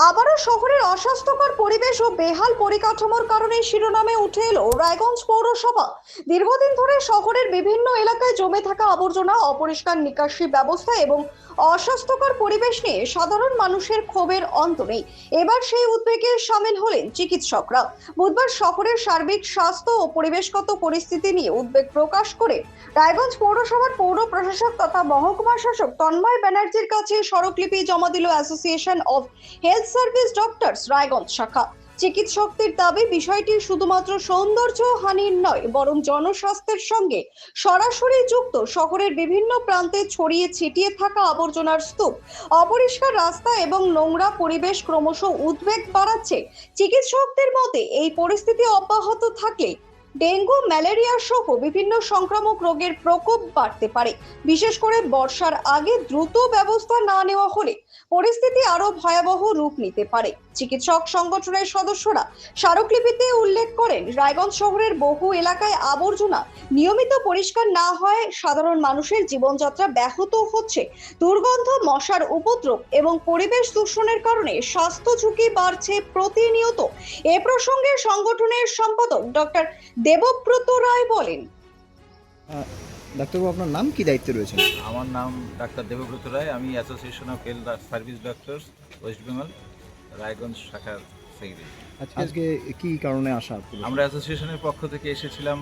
আবারও শহরের অস্বাস্থ্যকর পরিবেশ ও বেহাল পরিকাঠামোর কারণে শিরোনামে উঠে এলো রায়গঞ্জ পৌরসভা। দীর্ঘদিন ধরে শহরের বিভিন্ন এলাকায় জমে থাকা আবর্জনা, অপরিষ্কার নিকাশি ব্যবস্থা এবং অস্বাস্থ্যকর পরিবেশ নিয়ে সাধারণ মানুষের ক্ষোভের অন্ত নেই। এবার সেই উদ্বেগে সামিল হলেন চিকিৎসকরা। বুধবার শহরের সার্বিক স্বাস্থ্য ও পরিবেশগত পরিস্থিতি নিয়ে উদ্বেগ প্রকাশ করে রায়গঞ্জ পৌরসভার পৌর প্রশাসক তথা মহকুমা শাসক তন্ময় ব্যানার্জির কাছে স্মারকলিপি জমা দিল association of health service doctors Raiganj শাখা। চিকিৎসকদের দাবি, বিষয়টি শুধুমাত্র সৌন্দর্য হানির নয়, বরং জনস্বাস্থ্যের সঙ্গে সরাসরি যুক্ত। শহরের বিভিন্ন প্রান্তে ছড়িয়ে ছিটিয়ে থাকা আবর্জনার স্তূপ, অপরিষ্কার রাস্তা এবং নোংরা পরিবেশ ক্রমশ উদ্বেগ বাড়াচ্ছে। চিকিৎসকদের মতে এই পরিস্থিতি অব্যাহত থাকলে ডেঙ্গু, ম্যালেরিয়া সহ বিভিন্ন সংক্রামক রোগের প্রকোপ বাড়তে পারে। বিশেষ করে বর্ষার আগে দ্রুত ব্যবস্থা না নেওয়া হলে পরিস্থিতি আরো ভয়াবহ রূপ নিতে পারে। চিকিৎসক সংগঠনের সদস্যরা স্মারকলিপিতে উল্লেখ করেন, রায়গঞ্জ শহরের বহু এলাকায় আবর্জনা নিয়মিত পরিষ্কার না হয় সাধারণ মানুষের জীবনযাত্রা ব্যাহত হচ্ছে। দুর্গন্ধ, মশার উপদ্রব এবং পরিবেশ দূষণের কারণে স্বাস্থ্য ঝুঁকি বাড়ছে প্রতিনিয়ত। এ প্রসঙ্গে সংগঠনের সম্পাদক ডক্টর দেবব্রত রায় বলেন, ডাক্তারবাবু, আপনার নাম কি দায়িত্বে রয়েছেন? আমার নাম ডাক্তার দেবব্রত রায়। আমি association of health service doctors West Bengal Raiganj শাখার সেক্রেটারি। আজকে কি কারণে আসা? আমরা অ্যাসোসিয়েশনের পক্ষ থেকে এসেছিলাম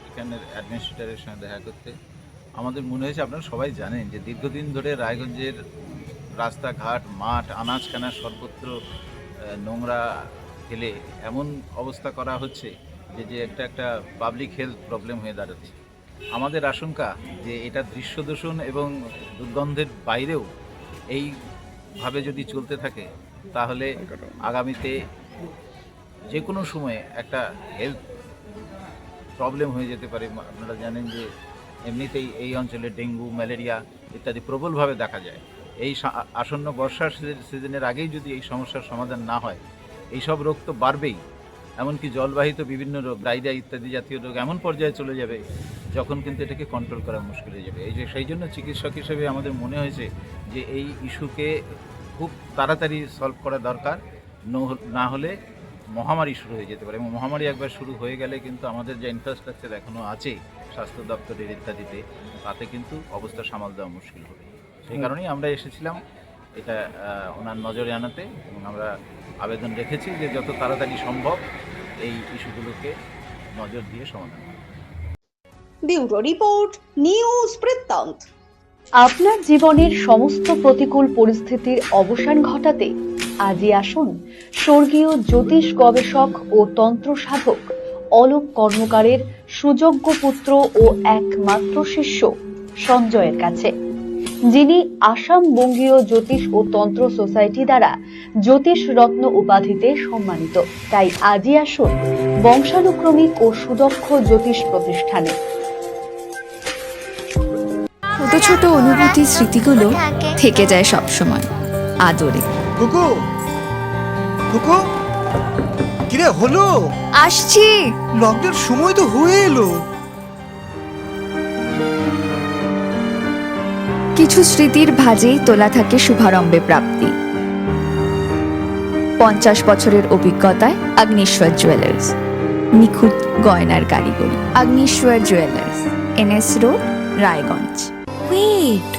এখানের অ্যাডমিনিস্ট্রেটরের সঙ্গে দেখা করতে। আমাদের মনে হয়েছে, আপনারা সবাই জানেন যে দীর্ঘদিন ধরে রায়গঞ্জের রাস্তাঘাট, মাঠ, আনাজ কানাজ সর্বত্র নোংরা ফেলে এমন অবস্থা করা হচ্ছে যে একটা পাবলিক হেলথ প্রবলেম হয়ে দাঁড়াচ্ছে। আমাদের আশঙ্কা যে এটা দৃশ্য দূষণ এবং দুর্গন্ধের বাইরেও এইভাবে যদি চলতে থাকে তাহলে আগামীতে যে কোনো সময়ে একটা হেলথ প্রবলেম হয়ে যেতে পারে। আপনারা জানেন যে এমনিতেই এই অঞ্চলে ডেঙ্গু, ম্যালেরিয়া ইত্যাদি প্রবলভাবে দেখা যায়। এই আসন্ন বর্ষার সিজনের আগেই যদি এই সমস্যার সমাধান না হয়, এইসব রোগ তো বাড়বেই। এমনকি জলবাহিত বিভিন্ন রোগ, ডায়রিয়া ইত্যাদি জাতীয় রোগ এমন পর্যায়ে চলে যাবে যখন কিন্তু এটাকে কন্ট্রোল করা মুশকিল হয়ে যাবে। সেই জন্য চিকিৎসক হিসেবে আমাদের মনে হয়েছে যে এই ইস্যুকে খুব তাড়াতাড়ি সলভ করা দরকার। না হলে মহামারী শুরু হয়ে যেতে পারে, এবং মহামারী একবার শুরু হয়ে গেলে কিন্তু আমাদের যে ইনফ্রাস্ট্রাকচার এখনও আছে স্বাস্থ্য দপ্তরের ইত্যাদিতে, তাতে কিন্তু অবস্থা সামাল দেওয়া মুশকিল হবে। সেই কারণেই আমরা এসেছিলাম এটা ওনার নজরে আনাতে, এবং আমরা আবেদন রেখেছি যে যত তাড়াতাড়ি সম্ভব এই ইস্যুগুলোকে নজর দিয়ে সমাধান করা। ব্যুরো রিপোর্ট, নিউজ বৃত্তান্ত। আপনার জীবনের সমস্ত প্রতিকূল পরিস্থিতির অবসান ঘটাতে আজই আসুন স্বর্গীয় জ্যোতিষ গবেষক ও তন্ত্র সাধক অলোক কর্মকারের সুযোগ্য পুত্র ও একমাত্র শিষ্য সঞ্জয়ের কাছে, যিনি আসাম বঙ্গীয় জ্যোতিষ ও তন্ত্র সোসাইটি দ্বারা জ্যোতিষ রত্ন উপাধিতে সম্মানিত। তাই আজই আসুন বংশানুক্রমিক ও সুদক্ষ জ্যোতিষ প্রতিষ্ঠানে। ছোট ছোট অনুভূতি, স্মৃতিগুলো থেকে যায় সব সময় আদরে। কুকু, কুকু, কিরে হলো? আসছি। লকডাউন সময় তো হয়ে এলো। কিছু স্মৃতির ভাজেই তোলা থাকে শুভারম্ভে প্রাপ্তি। 50 বছরের অভিজ্ঞতায় আগ্নেশ্বর জুয়েলার্স, নিখুঁত গয়নার কারিগরি। Agneshwar jewellers, NS road, Raiganj. Wait.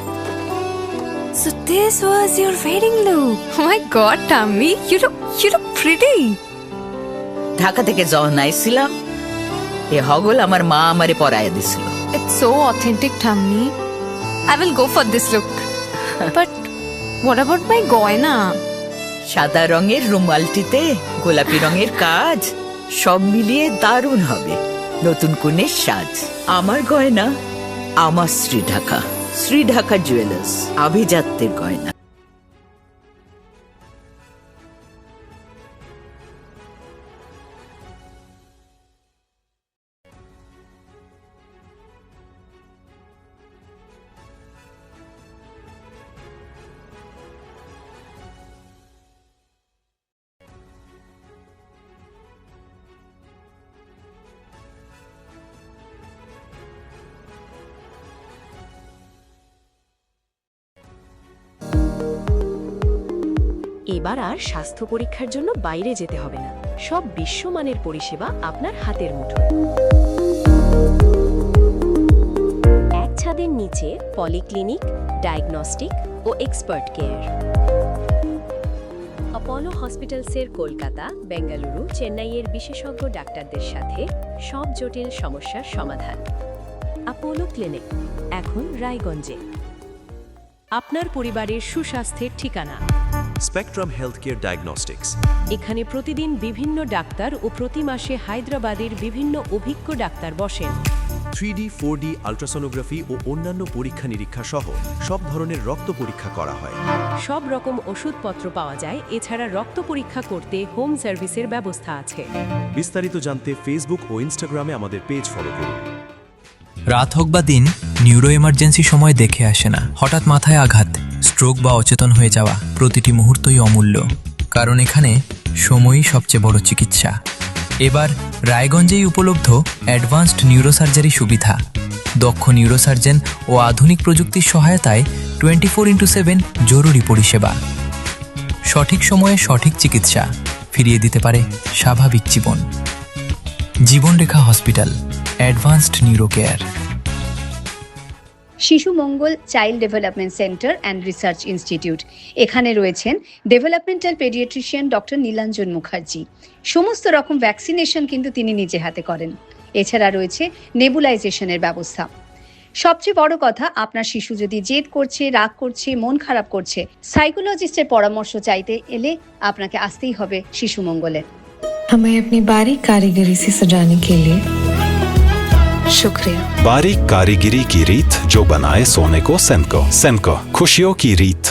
So this was your wedding look. Oh my god, Tammy, you look pretty. Dhaka থেকে যখন আইছিলাম, এ হগল আমার মা আমারে পরাইয়া দিছিল। It's so authentic, Tammy. I will go for this look. But what about my goina? সাদা রঙের রুমালটিতে গোলাপি রঙের কাজ, সব মিলিয়ে দারুণ হবে নতুন কনের সাজ। আমার গয়না আমার শ্রী ঢাকা জুয়েলার্স, আভিজাত্যের গয়না। এবার আর স্বাস্থ্য পরীক্ষার জন্য বাইরে যেতে হবে না, সব বিশ্বমানের পরিষেবা আপনার হাতের মুঠোয়। এক ছাদের নিচে পলিক্লিনিক, ডায়াগনস্টিক ও এক্সপার্ট কেয়ার। অপোলো হসপিটালসের কলকাতা, বেঙ্গালুরু, চেন্নাইয়ের বিশেষজ্ঞ ডাক্তারদের সাথে সব জটিল সমস্যার সমাধান। অপোলো ক্লিনিক এখন রায়গঞ্জে। আপনার পরিবারের সুস্বাস্থ্যের ঠিকানা। Spectrum healthcare diagnostics. এখানে প্রতিদিন বিভিন্ন ডাক্তার ও প্রতি মাসে হায়দ্রাবাদের বিভিন্ন অভিজ্ঞ ডাক্তার বসেন। 3D, 4D আল্ট্রাসোনোগ্রাফি ও অন্যান্য পরীক্ষা নিরীক্ষা সহ সব ধরনের রক্ত পরীক্ষা করা হয়। সব রকম ওষুধপত্র পাওয়া যায়। এছাড়া রক্ত পরীক্ষা করতে হোম সার্ভিসের ব্যবস্থা আছে। বিস্তারিত জানতে ফেসবুক ও ইনস্টাগ্রামে আমাদের পেজ ফলো করুন। রাত হোক বা দিন, নিউরো এমার্জেন্সি সময় দেখে আসে না। হঠাৎ মাথায় আঘাত, স্ট্রোক বা অচেতন হয়ে যাওয়া, প্রতিটি মুহূর্তই অমূল্য। কারণ এখানে সময়ই সবচেয়ে বড় চিকিৎসা। এবার রায়গঞ্জেই উপলব্ধ অ্যাডভান্সড নিউরোসার্জারি সুবিধা। দক্ষ নিউরোসার্জন ও আধুনিক প্রযুক্তির সহায়তায় 24x7 জরুরি পরিষেবা। সঠিক সময়ে সঠিক চিকিৎসা ফিরিয়ে দিতে পারে স্বাভাবিক জীবন। Jibanrekha hospital, advanced neuro care. Shishu Mangal child development centre and research institute. এখানে রয়েছেন developmental paediatrician doctor Nilanjan Mukherjee. সমস্ত রকম ভ্যাকসিনেশন কিন্তু তিনি নিজে হাতে করেন। এছাড়া রয়েছে নেবুলাইজেশনের ব্যবস্থা। সবচেয়ে বড় কথা, আপনার শিশু যদি জেদ করছে, রাগ করছে, মন খারাপ করছে, সাইকোলজিস্টের পরামর্শ চাইতে এলে আপনাকে আসতেই হবে শিশু মঙ্গলে। हमें अपनी बारीक कारीगरी से सजाने के लिए शुक्रिया। बारीक कारीगरी की रीत जो बनाए सोने को सेनको खुशियों की रीत।